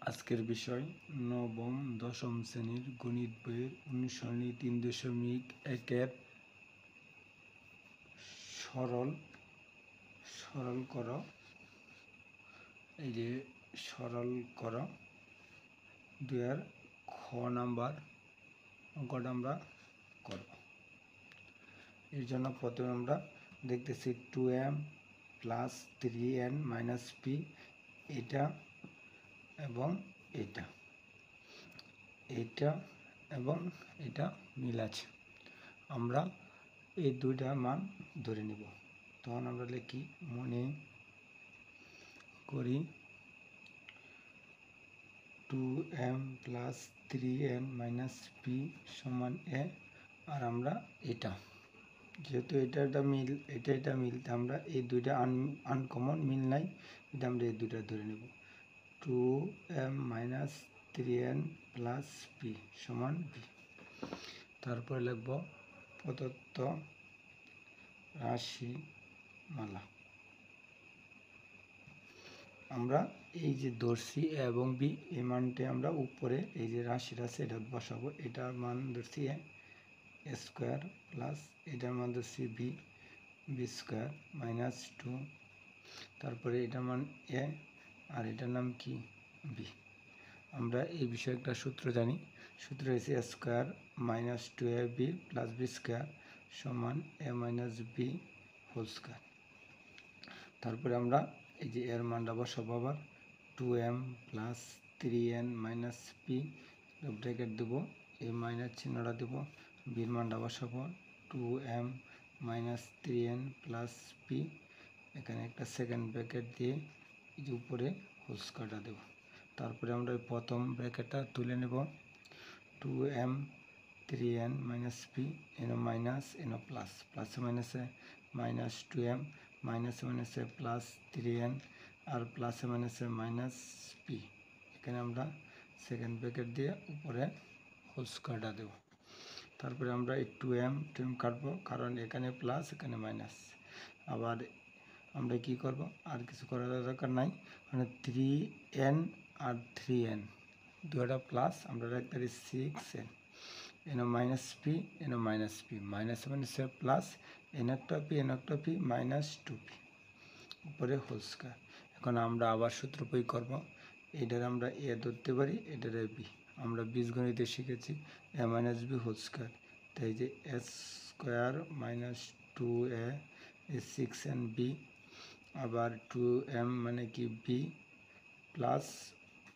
আজকের বিষয় নবম দশম শ্রেণীর গণিত বইয়ের অনুসরণী 3.1-এর সরল করো। এই যে সরল করো 2 খ নাম্বার অঙ্কটা আমরা করব। এর জন্য প্রথমে আমরা দেখতেছি 2m + 3n - p এটা এবং এটা এবং এটা মিল আছে। আমরা এই দুইটা মান ধরে নিব। তখন আমরা লিখি মনে করি 2m + 3n - p = a। আর আমরা এটা যেহেতু এটা মিল এটা মিল, আমরা এই দুইটা আনকমন মিল নাই, এটা আমরা এই দুইটা ধরে নেব। 2m - 3n + p = b। তারপরে লিখব প্রদত্ত রাশিমালা। আমরা এই যে ধরছি a এবং b, এই মানটা আমরা উপরে এই যে রাশিটা আছে এটা বসাবো। এটার মান ধরছি a² প্লাস এটার মান ধরছি b² - 2। তারপরে এটার মান a আর এটার নাম কি b। আমরা এই বিষয়ে একটা সূত্র জানি। সূত্র হচ্ছে a² - 2ab + b² = a - b²। তারপরে আমরা এই যে এর মানটা বসাবো আবার 2m + 3n - p ব্র্যাকেট দেবো, এই মাইনাস চিহ্নটা দেবো, বির মানটা বসাবো 2m - 3n + p, এখানে একটা সেকেন্ড ব্র্যাকেট দিয়ে এই যে উপরে হোল স্কয়ারটা দেব। তারপরে আমরা প্রথম ব্র্যাকেটটা তুলে নেব 2m 3n - p, এনো মাইনাস এনো প্লাস, প্লাসে মাইনাসে -2m, মাইনাসে মাইনাসে +3n আর প্লাসে মাইনাসে -p। এখানে আমরা সেকেন্ড ব্র্যাকেট দিয়ে উপরে হোল স্কয়ারটা দেব। তারপরে আমরা এই 2m কাটবো, কারণ এখানে প্লাস এখানে মাইনাস। আবার আমরা কি করব, আর কিছু করার দরকার নাই, মানে 3n আর 3n দুটো প্লাস, আমরা রাখতে পারি 6n, এনো -p এনো -p, মাইনাসে মাইনাসে প্লাস, এন একটা p -2p, উপরে হোল স্কয়ার। এখন আমরা আবার সূত্র প্রয়োগ করব। এটার আমরা a ধরতে পারি, এটার b। আমরা বীজগণিতে শিখেছি a - b হোল স্কয়ার। তাই যে a² - 2a 6nb, আবার 2m মানে কি b প্লাস